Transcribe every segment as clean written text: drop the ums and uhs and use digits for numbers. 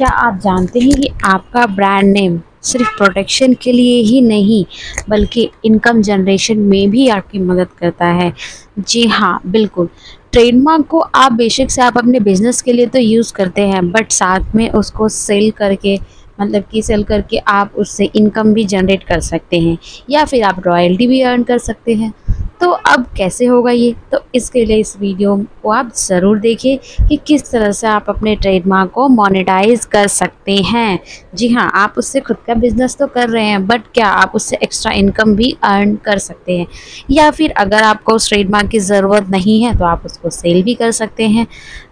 क्या आप जानते हैं कि आपका ब्रांड नेम सिर्फ प्रोटेक्शन के लिए ही नहीं बल्कि इनकम जनरेशन में भी आपकी मदद करता है। जी हाँ, बिल्कुल। ट्रेडमार्क को आप बेशक से आप अपने बिजनेस के लिए तो यूज़ करते हैं, बट साथ में उसको सेल करके मतलब कि सेल करके आप उससे इनकम भी जनरेट कर सकते हैं या फिर आप रॉयल्टी भी अर्न कर सकते हैं। तो अब कैसे होगा ये? तो इसके लिए इस वीडियो को आप ज़रूर देखें कि किस तरह से आप अपने ट्रेडमार्क को मोनेटाइज कर सकते हैं। जी हाँ, आप उससे खुद का बिजनेस तो कर रहे हैं, बट क्या आप उससे एक्स्ट्रा इनकम भी अर्न कर सकते हैं, या फिर अगर आपको उस ट्रेडमार्क की ज़रूरत नहीं है तो आप उसको सेल भी कर सकते हैं।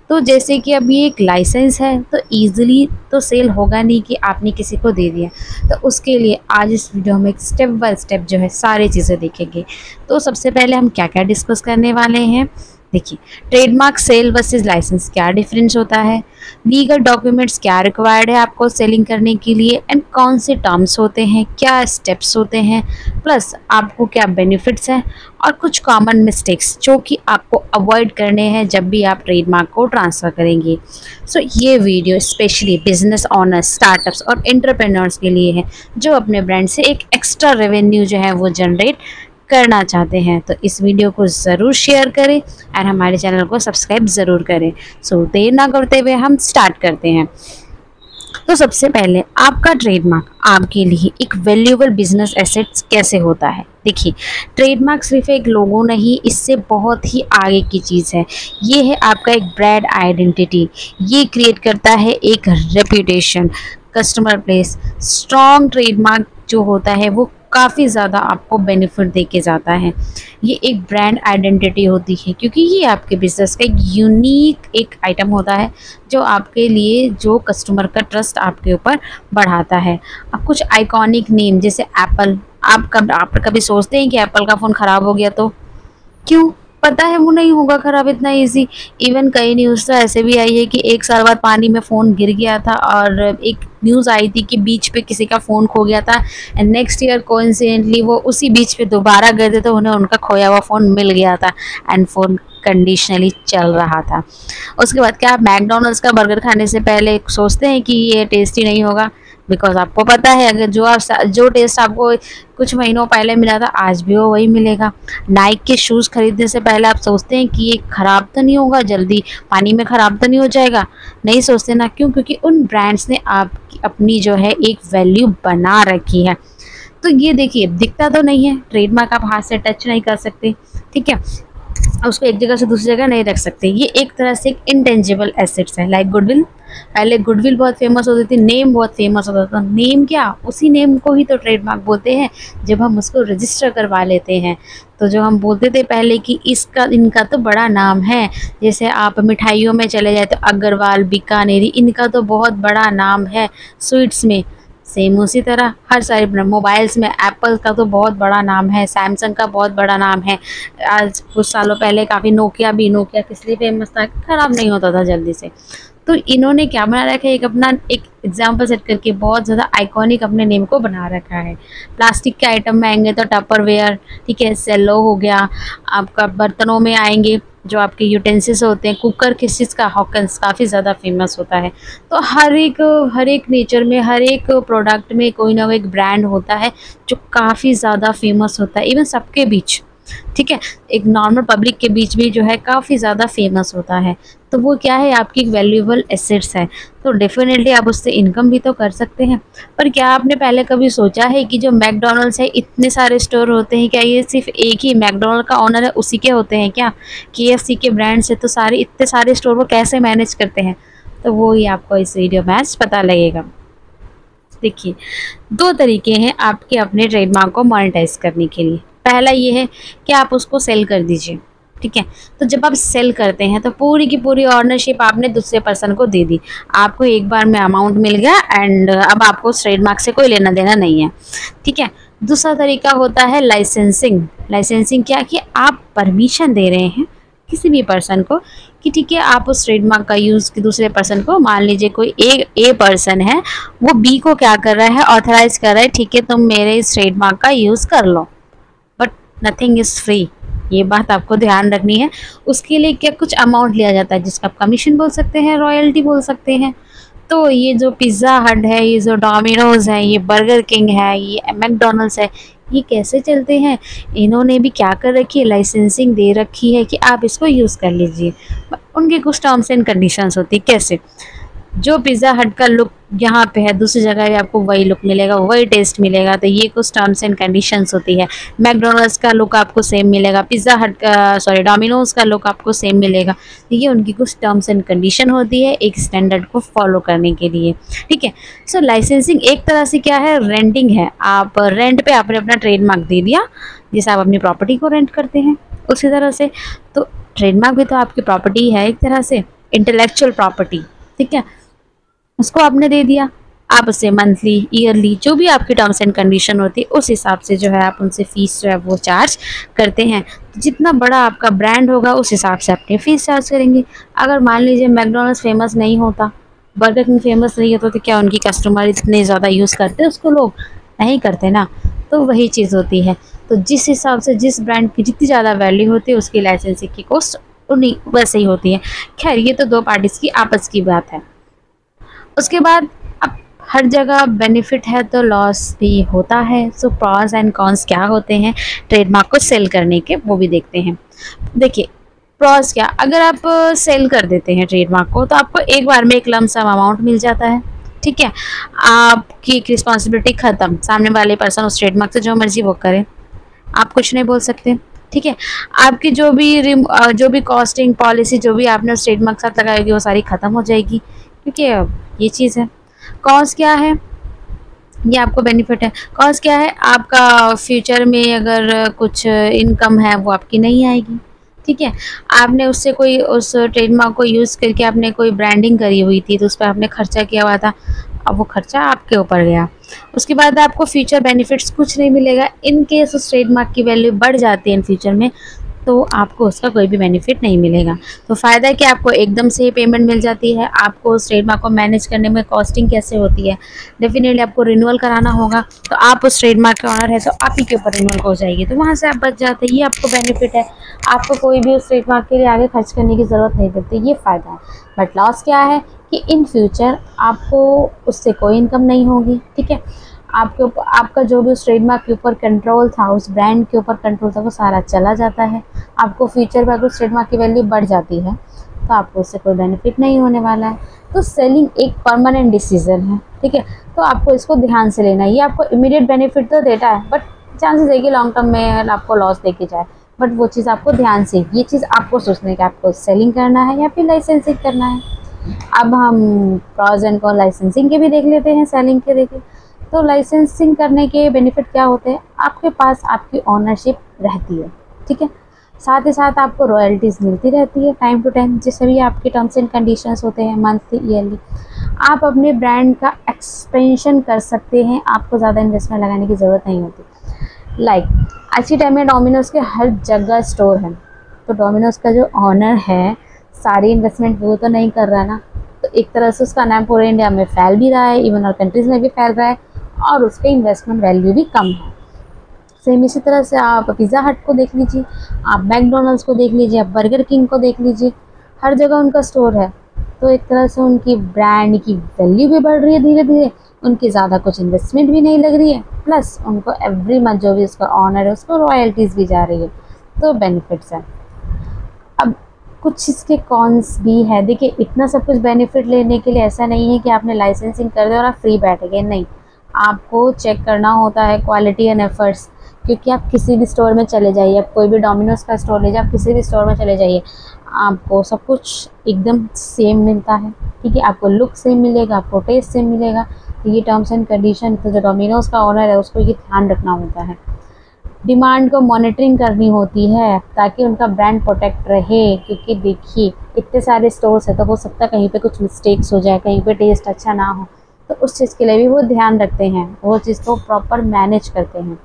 तो जैसे कि अब ये एक लाइसेंस है तो ईज़िली तो सेल होगा नहीं कि आपने किसी को दे दिया। तो उसके लिए आज इस वीडियो में एक स्टेप बाय स्टेप जो है सारी चीज़ें देखेंगे। तो सबसे पहले हम क्या क्या डिस्कस करने वाले हैं, देखिए ट्रेडमार्क सेल वर्सेस लाइसेंस क्या डिफरेंस होता है, लीगल डॉक्यूमेंट्स क्या रिक्वायर्ड है आपको सेलिंग करने के लिए एंड कौन से टर्म्स होते हैं, क्या स्टेप्स होते हैं, प्लस आपको क्या बेनिफिट्स हैं और कुछ कॉमन मिस्टेक्स जो कि आपको अवॉइड करने हैं जब भी आप ट्रेडमार्क को ट्रांसफ़र करेंगे। सो ये video specially business honours, startups और एंटरप्रेन्योर्स के लिए है जो अपने ब्रांड से एक एक्स्ट्रा रेवेन्यू जो है वो जनरेट करना चाहते हैं। तो इस वीडियो को ज़रूर शेयर करें और हमारे चैनल को सब्सक्राइब ज़रूर करें। सो देर ना करते हुए हम स्टार्ट करते हैं। तो सबसे पहले आपका ट्रेडमार्क आपके लिए एक वैल्यूएबल बिजनेस एसेट्स कैसे होता है। देखिए, ट्रेडमार्क सिर्फ एक लोगो नहीं, इससे बहुत ही आगे की चीज़ है। ये है आपका एक ब्रांड आइडेंटिटी। ये क्रिएट करता है एक reputation, customer place. Strong trademark जो होता है वो काफ़ी ज़्यादा आपको बेनिफिट दे के जाता है। ये एक ब्रांड आइडेंटिटी होती है क्योंकि ये आपके बिजनेस का एक यूनिक एक आइटम होता है जो आपके लिए जो कस्टमर का ट्रस्ट आपके ऊपर बढ़ाता है। अब कुछ आइकॉनिक नेम जैसे एप्पल, आप कभी सोचते हैं कि एप्पल का फ़ोन ख़राब हो गया तो क्यों? पता है वो नहीं होगा ख़राब इतना इजी। इवन कई न्यूज़ तो ऐसे भी आई है कि 1 साल बाद पानी में फ़ोन गिर गया था और एक न्यूज़ आई थी कि बीच पे किसी का फ़ोन खो गया था एंड नेक्स्ट ईयर कोइंसिडेंटली वो उसी बीच पे दोबारा गए थे तो उन्हें उनका खोया हुआ फ़ोन मिल गया था एंड फ़ोन कंडीशनली चल रहा था। उसके बाद क्या आप मैकडॉनल्ड्स का बर्गर खाने से पहले सोचते हैं कि ये टेस्टी नहीं होगा? बिकॉज आपको पता है अगर जो टेस्ट आपको कुछ महीनों पहले मिला था आज भी वो वही मिलेगा। नाइक के शूज़ खरीदने से पहले आप सोचते हैं कि ये ख़राब तो नहीं होगा, जल्दी पानी में ख़राब तो नहीं हो जाएगा? नहीं सोचते ना, क्यों? क्योंकि उन ब्रांड्स ने आपकी अपनी जो है एक वैल्यू बना रखी है। तो ये देखिए, दिखता तो नहीं है, ट्रेडमार्क आप हाथ से टच नहीं कर सकते, ठीक है, उसको एक जगह से दूसरी जगह नहीं रख सकते। ये एक तरह से एक इंटेंजिबल एसेट्स है, लाइक गुडविल। पहले गुडविल बहुत फेमस होती थी, नेम बहुत फेमस होता था। नेम क्या, उसी नेम को ही तो ट्रेडमार्क बोलते हैं जब हम उसको रजिस्टर करवा लेते हैं। तो जो हम बोलते थे पहले कि इनका तो बड़ा नाम है, जैसे आप मिठाइयों में चले जाए तो अग्रवाल, बीकानेरी, इनका तो बहुत बड़ा नाम है। स्वीट्स में सेम उसी तरह हर सारे मोबाइल्स में एप्पल का तो बहुत बड़ा नाम है, सैमसंग का बहुत बड़ा नाम है। आज कुछ सालों पहले काफ़ी नोकिया किस लिए फेमस था, ख़राब नहीं होता था जल्दी से। तो इन्होंने क्या बना रखा है, एक अपना एक एग्जाम्पल सेट करके बहुत ज़्यादा आइकॉनिक अपने नेम को बना रखा है। प्लास्टिक के आइटम में आएंगे तो टपरवेयर, ठीक है, सेलो हो गया। आपका बर्तनों में आएंगे जो आपके यूटेंसिल्स होते हैं, कुकर किस चीज़ का, हॉकन्स काफ़ी ज़्यादा फेमस होता है। तो हर एक नेचर में, हर एक प्रोडक्ट में कोई ना कोई एक ब्रांड होता है जो काफ़ी ज़्यादा फेमस होता है, इवन सबके बीच, ठीक है, एक नॉर्मल पब्लिक के बीच भी जो है काफ़ी ज़्यादा फेमस होता है। तो वो क्या है, आपकी एक वैल्यूएबल एसेट्स है। तो डेफिनेटली आप उससे इनकम भी तो कर सकते हैं। पर क्या आपने पहले कभी सोचा है कि जो मैकडॉनल्ड्स है, इतने सारे स्टोर होते हैं, क्या ये सिर्फ एक ही मैकडॉनल्ड का ओनर है उसी के होते हैं क्या? KFC के ब्रांड्स है तो इतने सारे स्टोर वो कैसे मैनेज करते हैं? तो वो ही आपको इस वीडियो में आज पता लगेगा। देखिए, 2 तरीके हैं आपके अपने ट्रेडमार्क को मोनेटाइज करने के लिए। पहला ये है कि आप उसको सेल कर दीजिए, ठीक है। तो जब आप सेल करते हैं तो पूरी की पूरी ऑनरशिप आपने दूसरे पर्सन को दे दी, आपको एक बार में अमाउंट मिल गया एंड अब आपको ट्रेडमार्क से कोई लेना देना नहीं है, ठीक है। दूसरा तरीका होता है लाइसेंसिंग। लाइसेंसिंग क्या, कि आप परमिशन दे रहे हैं किसी भी पर्सन को कि ठीक है आप उस ट्रेडमार्क का यूज़ कि दूसरे पर्सन को, मान लीजिए कोई ए पर्सन है, वो बी को क्या कर रहा है, ऑथराइज कर रहा है, ठीक है तुम मेरे इस ट्रेडमार्क का यूज़ कर लो, बट नथिंग इज़ फ्री। ये बात आपको ध्यान रखनी है। उसके लिए क्या कुछ अमाउंट लिया जाता है जिसका आप कमीशन बोल सकते हैं, रॉयल्टी बोल सकते हैं। तो ये जो पिज़्ज़ा हट है, ये जो डोमिनोज़ है, ये बर्गर किंग है, ये मैकडॉनल्ड्स है, ये कैसे चलते हैं? इन्होंने भी क्या कर रखी है, लाइसेंसिंग दे रखी है कि आप इसको यूज़ कर लीजिए। उनके कुछ टर्म्स एंड कंडीशंस होती है। कैसे? जो पिज़्ज़ा हट का लुक यहाँ पे है, दूसरी जगह भी आपको वही लुक मिलेगा, वही टेस्ट मिलेगा, तो ये कुछ टर्म्स एंड कंडीशंस होती है। मैकडॉनल्ड्स का लुक आपको सेम मिलेगा, पिज़्ज़ा हट का सॉरी डोमिनोज़ का लुक आपको सेम मिलेगा। तो ये उनकी कुछ टर्म्स एंड कंडीशन होती है एक स्टैंडर्ड को फॉलो करने के लिए, ठीक है। सो लाइसेंसिंग एक तरह से क्या है, रेंटिंग है। आप रेंट पे आपने अपना ट्रेडमार्क दे दिया, जैसे आप अपनी प्रॉपर्टी को रेंट करते हैं उसी तरह से। तो ट्रेडमार्क भी तो आपकी प्रॉपर्टी है एक तरह से, इंटेलेक्चुअल प्रॉपर्टी, ठीक है। उसको आपने दे दिया, आप उसे मंथली, ईयरली, जो भी आपकी टर्म्स एंड कंडीशन होती है उस हिसाब से जो है आप उनसे फ़ीस जो है वो चार्ज करते हैं। तो जितना बड़ा आपका ब्रांड होगा उस हिसाब से अपनी फ़ीस चार्ज करेंगे। अगर मान लीजिए मैकडॉनल्ड्स फेमस नहीं होता, बर्गर किंग फेमस नहीं होता, तो क्या उनकी कस्टमर इतने ज़्यादा यूज़ करते उसको? लोग नहीं करते ना। तो वही चीज़ होती है। तो जिस हिसाब से जिस ब्रांड की जितनी ज़्यादा वैल्यू होती है उसकी लाइसेंसिंग की कॉस्ट उन्हीं वैसे ही होती है। खैर ये तो दो पार्टीज़ की आपस की बात है। उसके बाद अब हर जगह बेनिफिट है तो लॉस भी होता है। सो प्रॉस एंड कॉन्स क्या होते हैं ट्रेडमार्क को सेल करने के, वो भी देखते हैं। देखिए प्रॉस क्या, अगर आप सेल कर देते हैं ट्रेडमार्क को तो आपको एक बार में एक लमसम अमाउंट मिल जाता है, ठीक है। आपकी एक रिस्पॉन्सिबिलिटी ख़त्म, सामने वाले पर्सन उस ट्रेडमार्क से जो मर्जी वो करे, आप कुछ नहीं बोल सकते, ठीक है। आपकी जो भी कॉस्टिंग पॉलिसी जो भी आपने उस ट्रेडमार्क के साथ लगाई होगी वो सारी ख़त्म हो जाएगी, क्योंकि ये चीज़ है। कॉस्ट क्या है, ये आपको बेनिफिट है। कॉस्ट क्या है, आपका फ्यूचर में अगर कुछ इनकम है वो आपकी नहीं आएगी, ठीक है। आपने उससे कोई उस ट्रेडमार्क को यूज़ करके आपने कोई ब्रांडिंग करी हुई थी तो उस पर आपने खर्चा किया हुआ था, अब वो खर्चा आपके ऊपर गया। उसके बाद आपको फ्यूचर बेनिफिट्स कुछ नहीं मिलेगा। इन केस उस ट्रेडमार्क की वैल्यू बढ़ जाती है इन फ्यूचर में तो आपको उसका कोई भी बेनिफिट नहीं मिलेगा। तो फ़ायदा है कि आपको एकदम से ही पेमेंट मिल जाती है। आपको उस ट्रेडमार्क को मैनेज करने में कॉस्टिंग कैसे होती है, डेफिनेटली आपको रिन्यूअल कराना होगा, तो आप उस ट्रेडमार्क के ऑनर है तो आप ही के ऊपर रिन्यूअल हो जाएगी, तो वहाँ से आप बच जाते हैं। ये आपको बेनिफिट है, आपको कोई भी उस ट्रेडमार्क के लिए आगे खर्च करने की ज़रूरत नहीं पड़ती, ये फ़ायदा है। बट लॉस क्या है कि इन फ्यूचर आपको उससे कोई इनकम नहीं होगी, ठीक है। आपके ऊपर आपका जो भी उस ट्रेडमार्क के ऊपर कंट्रोल था, उस ब्रांड के ऊपर कंट्रोल था, वो सारा चला जाता है। आपको फ्यूचर में अगर उस ट्रेडमार्क की वैल्यू बढ़ जाती है तो आपको उससे कोई बेनिफिट नहीं होने वाला है। तो सेलिंग एक परमानेंट डिसीजन है, ठीक है। तो आपको इसको ध्यान से लेना है। ये आपको इमीडिएट बेनिफिट तो देता है बट चांसेस है कि लॉन्ग टर्म में आपको लॉस देके जाए, बट वो चीज़ आपको ध्यान से, ये चीज़ आपको सोचना है कि आपको सेलिंग करना है या फिर लाइसेंसिंग करना है। अब हम प्रॉज एंड कॉन लाइसेंसिंग के भी देख लेते हैं, सेलिंग के देखें। तो लाइसेंसिंग करने के बेनिफिट क्या होते हैं, आपके पास आपकी ओनरशिप रहती है, ठीक है। साथ ही साथ आपको रॉयल्टीज़ मिलती रहती है टाइम टू टाइम, जैसे भी आपके टर्म्स एंड कंडीशंस होते हैं मंथली, ईयरली। आप अपने ब्रांड का एक्सपेंशन कर सकते हैं, आपको ज़्यादा इन्वेस्टमेंट लगाने की ज़रूरत नहीं होती। आज के टाइम में डोमिनोज़ के हर जगह स्टोर है, तो डोमिनोज़ का जो ऑनर है सारी इन्वेस्टमेंट वो तो नहीं कर रहा ना, तो एक तरह से उसका नाम पूरे इंडिया में फैल भी रहा है, इवन और कंट्रीज़ में भी फैल रहा है, और उसके इन्वेस्टमेंट वैल्यू भी कम है। सेम इसी तरह से आप पिज़्ज़ा हट को देख लीजिए, आप मैकडॉनल्ड्स को देख लीजिए, आप बर्गर किंग को देख लीजिए, हर जगह उनका स्टोर है। तो एक तरह से उनकी ब्रांड की वैल्यू भी बढ़ रही है धीरे धीरे, उनकी ज़्यादा कुछ इन्वेस्टमेंट भी नहीं लग रही है, प्लस उनको एवरी मंथ जो भी उसका ऑनर है उसको रॉयल्टीज़ भी जा रही है, तो बेनिफिट्स हैं। अब कुछ इसके कॉन्स भी है। देखिए इतना सब कुछ बेनिफिट लेने के लिए ऐसा नहीं है कि आपने लाइसेंसिंग कर दिया और आप फ्री बैठ गए, नहीं, आपको चेक करना होता है क्वालिटी एंड एफर्ट्स। क्योंकि आप किसी भी स्टोर में चले जाइए, आप कोई भी डोमिनोज़ का स्टोर ले जाइए, आप किसी भी स्टोर में चले जाइए, आपको सब कुछ एकदम सेम मिलता है, ठीक है। आपको लुक सेम मिलेगा, आपको टेस्ट सेम मिलेगा। तो ये टर्म्स एंड कंडीशन, तो जो डोमिनोज़ का ओनर है उसको ये ध्यान रखना होता है। डिमांड को मॉनिटरिंग करनी होती है ताकि उनका ब्रांड प्रोटेक्ट रहे, क्योंकि देखिए इतने सारे स्टोर्स है तो हो सकता है कहीं पे कुछ मिस्टेक्स हो जाए, कहीं पे टेस्ट अच्छा ना हो, तो उस चीज़ के लिए भी वो ध्यान रखते हैं, वो चीज़ को प्रॉपर मैनेज करते हैं।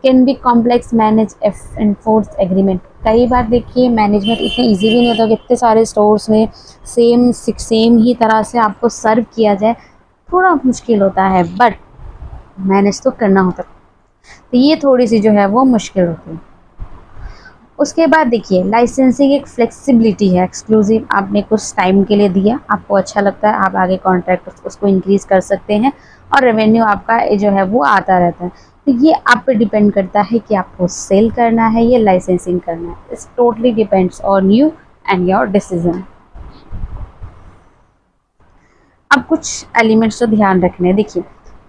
Can be complex manage enforce agreement. कई बार देखिए मैनेजमेंट इतनी ईजी भी नहीं होता कि इतने सारे स्टोर्स में सेम ही तरह से आपको सर्व किया जाए, थोड़ा मुश्किल होता है, बट मैनेज तो करना होता है। तो ये थोड़ी सी जो है वो मुश्किल होती है। उसके बाद देखिए लाइसेंसिंग एक फ्लेक्सिबिलिटी है, एक्सक्लूसिव आपने कुछ टाइम के लिए दिया, आपको अच्छा लगता है आप आगे कॉन्ट्रैक्ट उसको इंक्रीज कर सकते हैं और रेवेन्यू आपका जो है वो आता रहता है। तो ये आप पे डिपेंड करता है कि आपको सेल करना है या लाइसेंसिंग करना है। It's totally depends on you and your decision. अब कुछ एलिमेंट्स तो ध्यान रखने हैं। देखिए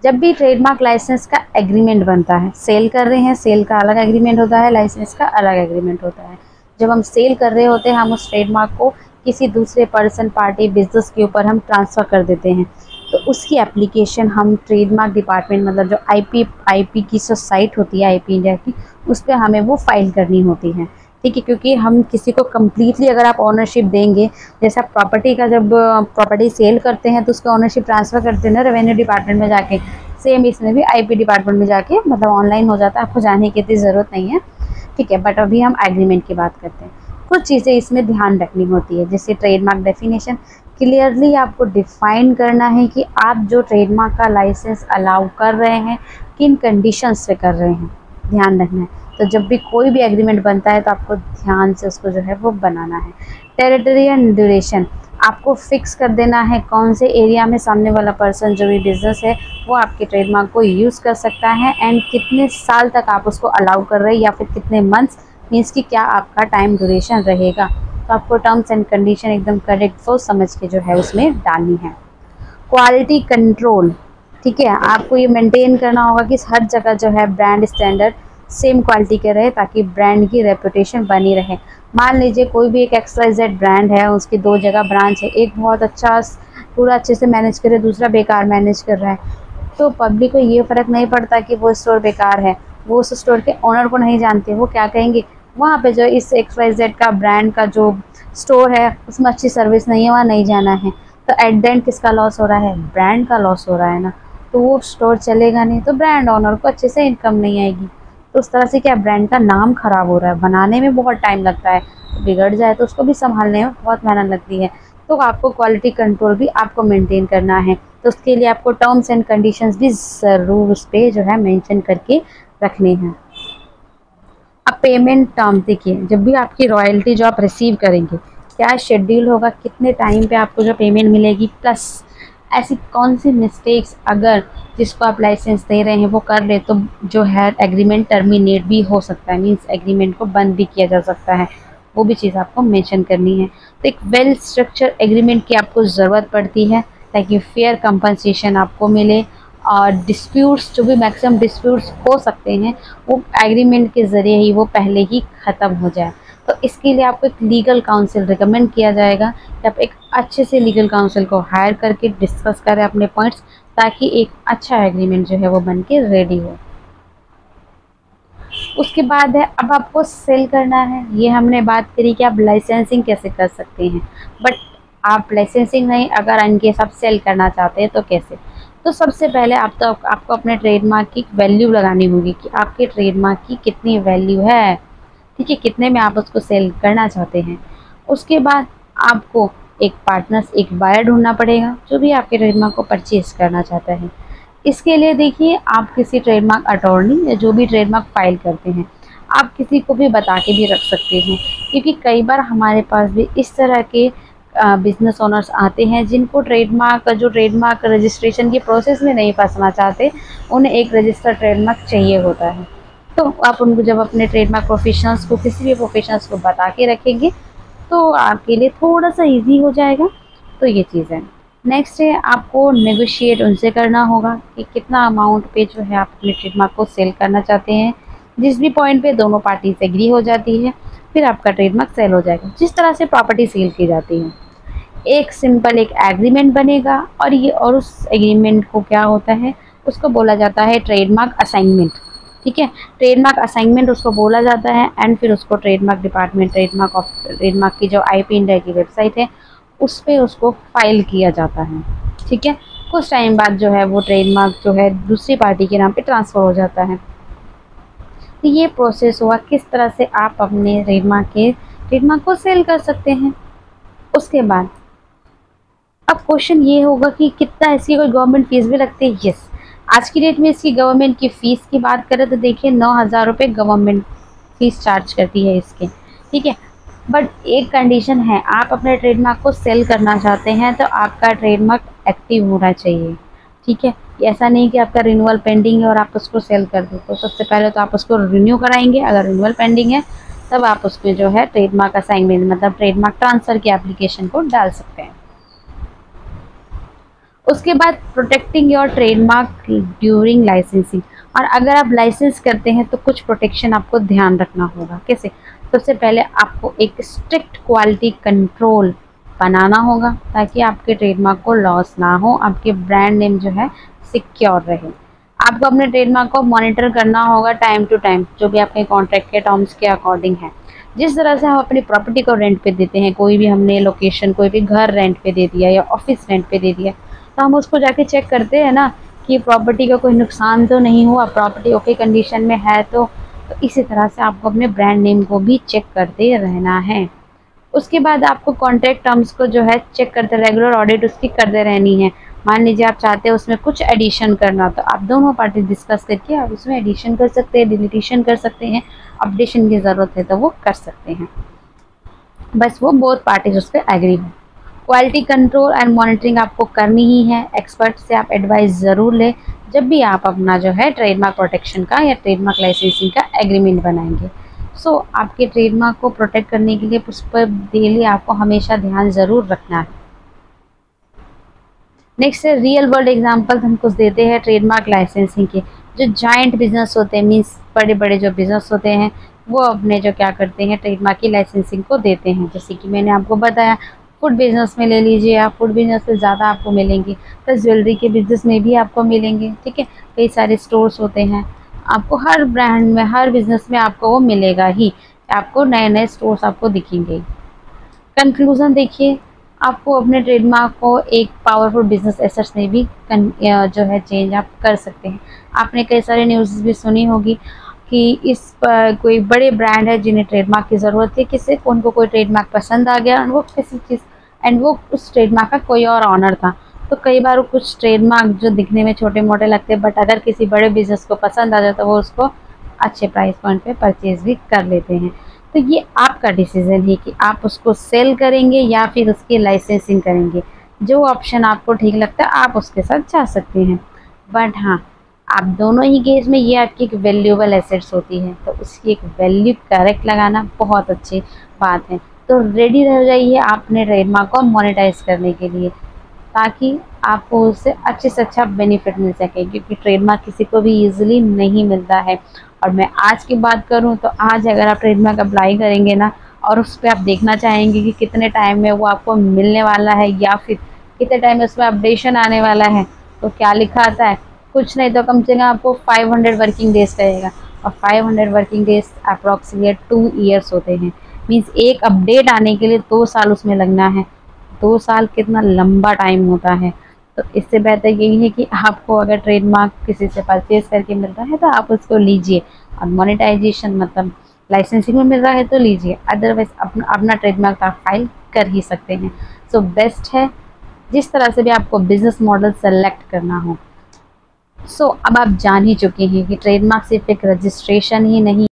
जब भी ट्रेडमार्क लाइसेंस का एग्रीमेंट बनता है, सेल कर रहे हैं, सेल का अलग एग्रीमेंट होता है, लाइसेंस का अलग एग्रीमेंट होता है। जब हम सेल कर रहे होते हैं हम उस ट्रेडमार्क को किसी दूसरे पर्सन पार्टी बिजनेस के ऊपर हम ट्रांसफ़र कर देते हैं, तो उसकी एप्लीकेशन हम ट्रेडमार्क डिपार्टमेंट मतलब जो आईपी की जो साइट होती है आईपी इंडिया की, उस पर हमें वो फाइल करनी होती है। ठीक है, क्योंकि हम किसी को कम्प्लीटली अगर आप ऑनरशिप देंगे, जैसा प्रॉपर्टी का जब प्रॉपर्टी सेल करते हैं तो उसका ऑनरशिप ट्रांसफ़र करते हैं ना रेवेन्यू डिपार्टमेंट में जाके, सेम इसमें भी आईपी डिपार्टमेंट में जाके मतलब ऑनलाइन हो जाता है, आपको जाने की इतनी ज़रूरत नहीं है। ठीक है, बट अभी हम एग्रीमेंट की बात करते हैं। कुछ चीज़ें इसमें ध्यान रखनी होती है, जैसे ट्रेडमार्क डेफिनेशन क्लियरली आपको डिफाइन करना है कि आप जो ट्रेडमार्क का लाइसेंस अलाउ कर रहे हैं किन कंडीशंस पे कर रहे हैं, ध्यान रखना है। तो जब भी कोई भी एग्रीमेंट बनता है तो आपको ध्यान से उसको जो है वो बनाना है। टेरिटरी एंड ड्यूरेशन आपको फिक्स कर देना है कौन से एरिया में सामने वाला पर्सन जो भी बिजनेस है वो आपके ट्रेडमार्क को यूज़ कर सकता है एंड कितने साल तक आप उसको अलाउ कर रहे हैं या फिर कितने मंथ्स, मीन्स कि क्या आपका टाइम ड्यूरेशन रहेगा। तो आपको टर्म्स एंड कंडीशन एकदम करेक्ट सोच समझ के जो है उसमें डालनी है। क्वालिटी कंट्रोल, ठीक है, आपको ये मेंटेन करना होगा कि हर जगह जो है ब्रांड स्टैंडर्ड सेम क्वालिटी के रहे ताकि ब्रांड की रेपुटेशन बनी रहे। मान लीजिए कोई भी एक XYZ ब्रांड है, उसकी 2 जगह ब्रांच है, एक बहुत अच्छा पूरा अच्छे से मैनेज करे, दूसरा बेकार मैनेज कर रहा है, तो पब्लिक को ये फ़र्क नहीं पड़ता कि वो स्टोर बेकार है, वो उस स्टोर के ओनर को नहीं जानते, वो क्या कहेंगे वहाँ पे जो इस XYZ का ब्रांड का जो स्टोर है उसमें अच्छी सर्विस नहीं है, वहाँ नहीं जाना है। तो एट द एंड किसका लॉस हो रहा है, ब्रांड का लॉस हो रहा है ना, तो वो स्टोर चलेगा नहीं, तो ब्रांड ओनर को अच्छे से इनकम नहीं आएगी। तो उस तरह से क्या ब्रांड का नाम ख़राब हो रहा है, बनाने में बहुत टाइम लगता है, तो बिगड़ जाए तो उसको भी संभालने में बहुत मेहनत लगती है। तो आपको क्वालिटी कंट्रोल भी आपको मेंटेन करना है, तो उसके लिए आपको टर्म्स एंड कंडीशंस भी ज़रूर उस पर जो है मेंशन करके रखने हैं। अब पेमेंट टर्म देखिए, जब भी आपकी रॉयल्टी जो आप रिसीव करेंगे क्या शेड्यूल होगा, कितने टाइम पे आपको जो पेमेंट मिलेगी, प्लस ऐसी कौन सी मिस्टेक्स अगर जिसको आप लाइसेंस दे रहे हैं वो कर ले तो जो है एग्रीमेंट टर्मिनेट भी हो सकता है, मींस एग्रीमेंट को बंद भी किया जा सकता है, वो भी चीज़ आपको मेंशन करनी है। तो एक वेल स्ट्रक्चर एग्रीमेंट की आपको ज़रूरत पड़ती है ताकि फेयर कंपनसेशन आपको मिले और डिस्प्यूट्स जो भी मैक्सिमम डिस्प्यूट्स हो सकते हैं वो एग्रीमेंट के ज़रिए ही वो पहले ही ख़त्म हो जाए। तो इसके लिए आपको एक लीगल काउंसिल रिकमेंड किया जाएगा कि आप एक अच्छे से लीगल काउंसिल को हायर करके डिस्कस करें अपने पॉइंट्स, ताकि एक अच्छा एग्रीमेंट जो है वो बन के रेडी हो। उसके बाद है अब आपको सेल करना है। ये हमने बात करी कि आप लाइसेंसिंग कैसे कर सकते हैं, बट आप लाइसेंसिंग नहीं अगर इनकेस आप सेल करना चाहते हैं तो कैसे। तो सबसे पहले आपको अपने ट्रेडमार्क की वैल्यू लगानी होगी कि आपके ट्रेडमार्क की कितनी वैल्यू है, ठीक है, कितने में आप उसको सेल करना चाहते हैं। उसके बाद आपको एक पार्टनर्स, एक बायर ढूंढना पड़ेगा जो भी आपके ट्रेडमार्क को परचेज करना चाहता है। इसके लिए देखिए आप किसी ट्रेडमार्क अटॉर्नी या जो भी ट्रेडमार्क फाइल करते हैं आप किसी को भी बता के भी रख सकते हैं, क्योंकि कई बार हमारे पास भी इस तरह के बिजनेस ओनर्स आते हैं जिनको ट्रेडमार्क रजिस्ट्रेशन की प्रोसेस में नहीं फंसना चाहते, उन्हें एक रजिस्टर्ड ट्रेडमार्क चाहिए होता है। तो आप उनको जब अपने ट्रेडमार्क प्रोफेशनल्स को किसी भी प्रोफेशनल्स को बता के रखेंगे तो आपके लिए थोड़ा सा इजी हो जाएगा। तो ये चीज़ है। नेक्स्ट है आपको नेगोशिएट उनसे करना होगा कि कितना अमाउंट पे जो है आप अपने ट्रेडमार्क को सेल करना चाहते हैं। जिस भी पॉइंट पे दोनों पार्टी से एग्री हो जाती है फिर आपका ट्रेडमार्क सेल हो जाएगा। जिस तरह से प्रॉपर्टी सेल की जाती है एक सिंपल एक एग्रीमेंट बनेगा और उस एग्रीमेंट को क्या होता है उसको बोला जाता है ट्रेडमार्क असाइनमेंट। ठीक है, ट्रेडमार्क असाइनमेंट उसको बोला जाता है एंड फिर उसको ट्रेडमार्क डिपार्टमेंट ट्रेडमार्क की जो आईपी इंडिया की वेबसाइट है उस पर उसको फाइल किया जाता है। ठीक है, कुछ टाइम बाद जो है वो ट्रेडमार्क जो है दूसरी पार्टी के नाम पे ट्रांसफ़र हो जाता है। तो ये प्रोसेस हुआ किस तरह से आप अपने ट्रेडमार्क को सेल कर सकते हैं। उसके बाद अब क्वेश्चन ये होगा कि कितना इसकी कोई गवर्नमेंट फीस भी लगती है। यस, आज की डेट में इसकी गवर्नमेंट की फ़ीस की बात करें तो देखिए 9,000 रुपये गवर्नमेंट फीस चार्ज करती है इसके। ठीक है। बट एक कंडीशन है, आप अपने ट्रेडमार्क को सेल करना चाहते हैं तो आपका ट्रेडमार्क एक्टिव होना चाहिए। ठीक है, ऐसा नहीं कि आपका रिन्यूअल पेंडिंग है और आप उसको सेल कर दो। तो सबसे पहले तो आप उसको रिन्यू कराएंगे, अगर रिन्यूअल पेंडिंग है तब आप उसमें जो है ट्रेडमार्क असाइनमेंट मतलब ट्रेडमार्क ट्रांसफ़र की एप्लीकेशन को डाल सकते हैं। उसके बाद protecting your trademark during licensing, और अगर आप लाइसेंस करते हैं तो कुछ प्रोटेक्शन आपको ध्यान रखना होगा। कैसे? सबसे पहले आपको एक स्ट्रिक्ट क्वालिटी कंट्रोल बनाना होगा ताकि आपके ट्रेडमार्क को लॉस ना हो, आपके ब्रांड नेम जो है सिक्योर रहे। आपको अपने ट्रेडमार्क को मॉनिटर करना होगा टाइम टू टाइम, जो भी आपके कॉन्ट्रैक्ट के टर्म्स के अकॉर्डिंग है। जिस तरह से हम अपनी प्रॉपर्टी को रेंट पे देते हैं, कोई भी हमने लोकेशन, कोई भी घर रेंट पे दे दिया या ऑफिस रेंट पे दे दिया, तो हम उसको जाके चेक करते हैं ना कि प्रॉपर्टी का कोई नुकसान तो नहीं हुआ, प्रॉपर्टी ओके कंडीशन में है। तो इसी तरह से आपको अपने ब्रांड नेम को भी चेक करते रहना है। उसके बाद आपको कॉन्ट्रैक्ट टर्म्स को जो है चेक करते, रेगुलर ऑडिट उसकी करते रहनी है। मान लीजिए आप चाहते हैं उसमें कुछ एडिशन करना, तो आप दोनों पार्टी डिस्कस करके आप उसमें एडिशन कर सकते हैं, डिलीशन कर सकते हैं, अपडेशन की ज़रूरत है तो वो कर सकते हैं, बस वो बोथ पार्टीज उस पर एग्री हो। क्वालिटी कंट्रोल एंड मॉनिटरिंग आपको करनी ही है। एक्सपर्ट से आप एडवाइस ज़रूर लें जब भी आप अपना जो है ट्रेडमार्क प्रोटेक्शन का या ट्रेडमार्क लाइसेंसिंग का एग्रीमेंट बनाएंगे। आपके ट्रेडमार्क को प्रोटेक्ट करने के लिए उस पर डेली आपको हमेशा ध्यान ज़रूर रखना है। नेक्स्ट है रियल वर्ल्ड एग्जांपल हम कुछ देते हैं ट्रेडमार्क लाइसेंसिंग के। जो जाइंट बिजनेस होते हैं, मीन्स बड़े बड़े जो बिजनेस होते हैं, वो अपने जो क्या करते हैं ट्रेडमार्क की लाइसेंसिंग को देते हैं। जैसे कि मैंने आपको बताया, फूड बिजनेस में ले लीजिए आप, फूड बिजनेस से ज़्यादा आपको मिलेंगे, प्लस ज्वेलरी के बिजनेस में भी आपको मिलेंगे। ठीक है, कई सारे स्टोर्स होते हैं, आपको हर ब्रांड में, हर बिजनेस में आपको वो मिलेगा ही, आपको नए नए स्टोर्स आपको दिखेंगे। कंक्लूजन देखिए, आपको अपने ट्रेडमार्क को एक पावरफुल बिजनेस एसेट्स में भी जो है चेंज आप कर सकते हैं। आपने कई सारे न्यूज़ भी सुनी होगी कि इस पर कोई बड़े ब्रांड है जिन्हें ट्रेडमार्क की ज़रूरत थी, किसी उनको कोई ट्रेडमार्क पसंद आ गया, वो किसी चीज़ एंड वो उस ट्रेडमार्क का कोई और ऑनर था। तो कई बार कुछ ट्रेडमार्क जो दिखने में छोटे मोटे लगते हैं, बट अगर किसी बड़े बिजनेस को पसंद आ जाए तो वो उसको अच्छे प्राइस पॉइंट पे परचेज भी कर लेते हैं। तो ये आपका डिसीज़न है कि आप उसको सेल करेंगे या फिर उसकी लाइसेंसिंग करेंगे। जो ऑप्शन आपको ठीक लगता है आप उसके साथ जा सकते हैं। बट हाँ, आप दोनों ही केस में ये आपकी एक वैल्यूएबल एसेट्स होती है, तो उसकी एक वैल्यू करेक्ट लगाना बहुत अच्छी बात है। तो रेडी रह जाइए आप अपने ट्रेडमार्क को मोनेटाइज करने के लिए, ताकि आपको उससे अच्छे से अच्छा बेनिफिट मिल सके, क्योंकि ट्रेडमार्क किसी को भी ईजिली नहीं मिलता है। और मैं आज की बात करूं तो आज अगर आप ट्रेडमार्क अप्लाई करेंगे ना, और उस पर आप देखना चाहेंगे कि कितने टाइम में वो आपको मिलने वाला है या फिर कितने टाइम में उसमें अपडेशन आने वाला है, तो क्या लिखा आता है, कुछ नहीं तो कम से कम आपको 500 वर्किंग डेज रहेगा। और 500 वर्किंग डेज अप्रॉक्सीमेट 2 ईयर्स होते हैं। मीन्स एक अपडेट आने के लिए 2 साल उसमें लगना है। 2 साल कितना लंबा टाइम होता है। तो इससे बेहतर यही है कि आपको अगर ट्रेडमार्क किसी से परचेज करके मिल रहा है तो आप उसको लीजिए, और मोनेटाइजेशन मतलब लाइसेंसिंग में मिल रहा है तो लीजिए, अदरवाइज अपना ट्रेडमार्क आप फाइल कर ही सकते हैं। बेस्ट है जिस तरह से भी आपको बिजनेस मॉडल सेलेक्ट करना हो। अब आप जान ही चुके हैं कि ट्रेडमार्क सिर्फ एक रजिस्ट्रेशन ही नहीं